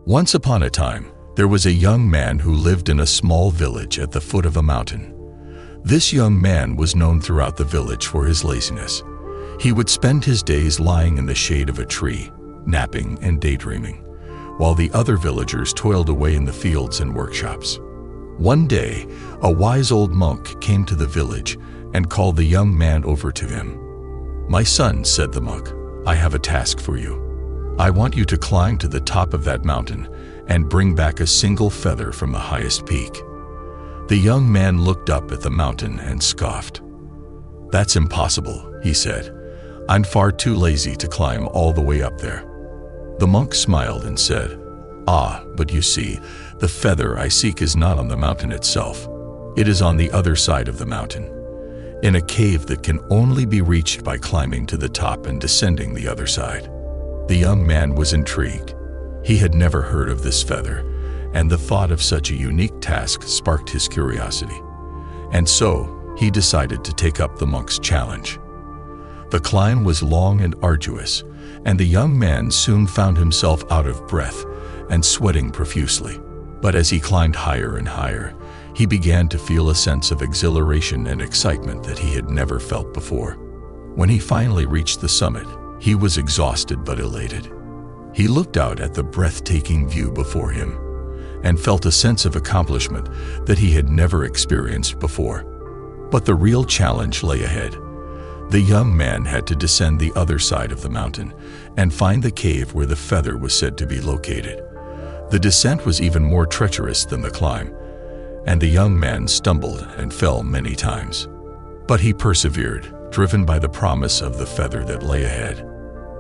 Once upon a time, there was a young man who lived in a small village at the foot of a mountain. This young man was known throughout the village for his laziness. He would spend his days lying in the shade of a tree, napping and daydreaming, while the other villagers toiled away in the fields and workshops. One day, a wise old monk came to the village and called the young man over to him. "My son," said the monk, "I have a task for you. I want you to climb to the top of that mountain and bring back a single feather from the highest peak." The young man looked up at the mountain and scoffed. "That's impossible," he said. "I'm far too lazy to climb all the way up there." The monk smiled and said, "Ah, but you see, the feather I seek is not on the mountain itself. It is on the other side of the mountain, in a cave that can only be reached by climbing to the top and descending the other side." The young man was intrigued. He had never heard of this feather, and the thought of such a unique task sparked his curiosity. And so, he decided to take up the monk's challenge. The climb was long and arduous, and the young man soon found himself out of breath and sweating profusely. But as he climbed higher and higher, he began to feel a sense of exhilaration and excitement that he had never felt before. When he finally reached the summit, he was exhausted but elated. He looked out at the breathtaking view before him and felt a sense of accomplishment that he had never experienced before. But the real challenge lay ahead. The young man had to descend the other side of the mountain and find the cave where the feather was said to be located. The descent was even more treacherous than the climb, and the young man stumbled and fell many times. But he persevered, driven by the promise of the feather that lay ahead.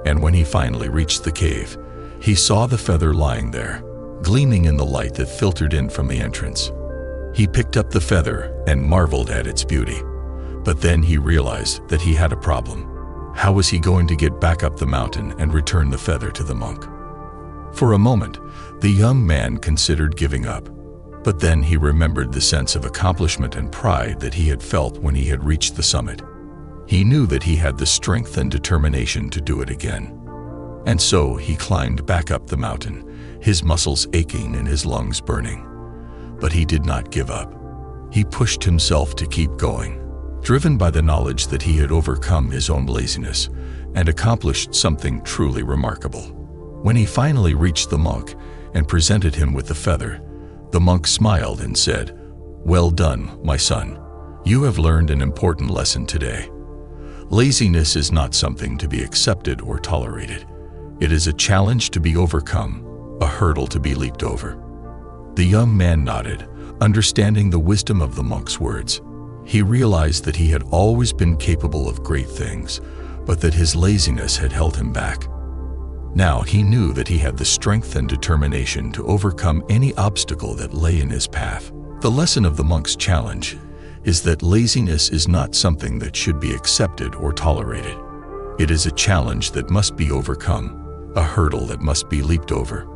And when he finally reached the cave, he saw the feather lying there, gleaming in the light that filtered in from the entrance. He picked up the feather and marveled at its beauty. But then he realized that he had a problem. How was he going to get back up the mountain and return the feather to the monk? For a moment, the young man considered giving up. But then he remembered the sense of accomplishment and pride that he had felt when he had reached the summit. He knew that he had the strength and determination to do it again. And so he climbed back up the mountain, his muscles aching and his lungs burning. But he did not give up. He pushed himself to keep going, driven by the knowledge that he had overcome his own laziness and accomplished something truly remarkable. When he finally reached the monk and presented him with the feather, the monk smiled and said, "Well done, my son. You have learned an important lesson today. Laziness is not something to be accepted or tolerated. It is a challenge to be overcome, a hurdle to be leaped over." The young man nodded, understanding the wisdom of the monk's words. He realized that he had always been capable of great things, but that his laziness had held him back. Now he knew that he had the strength and determination to overcome any obstacle that lay in his path. The lesson of the monk's challenge is that laziness is not something that should be accepted or tolerated. It is a challenge that must be overcome, a hurdle that must be leaped over.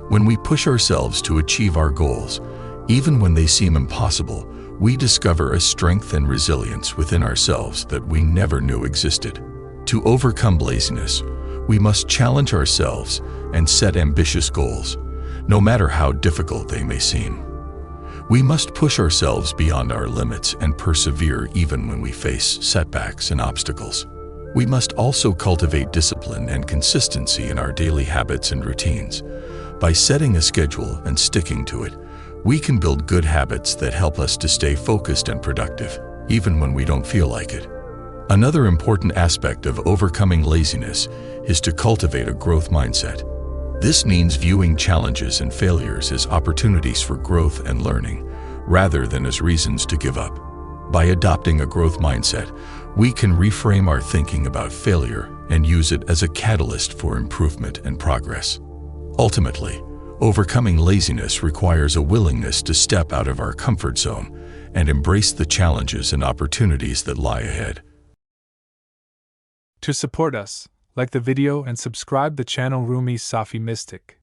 When we push ourselves to achieve our goals, even when they seem impossible, we discover a strength and resilience within ourselves that we never knew existed. To overcome laziness, we must challenge ourselves and set ambitious goals, no matter how difficult they may seem. We must push ourselves beyond our limits and persevere even when we face setbacks and obstacles. We must also cultivate discipline and consistency in our daily habits and routines. By setting a schedule and sticking to it, we can build good habits that help us to stay focused and productive, even when we don't feel like it. Another important aspect of overcoming laziness is to cultivate a growth mindset. This means viewing challenges and failures as opportunities for growth and learning, rather than as reasons to give up. By adopting a growth mindset, we can reframe our thinking about failure and use it as a catalyst for improvement and progress. Ultimately, overcoming laziness requires a willingness to step out of our comfort zone and embrace the challenges and opportunities that lie ahead. To support us, like the video and subscribe the channel Rumi Safi Mystic.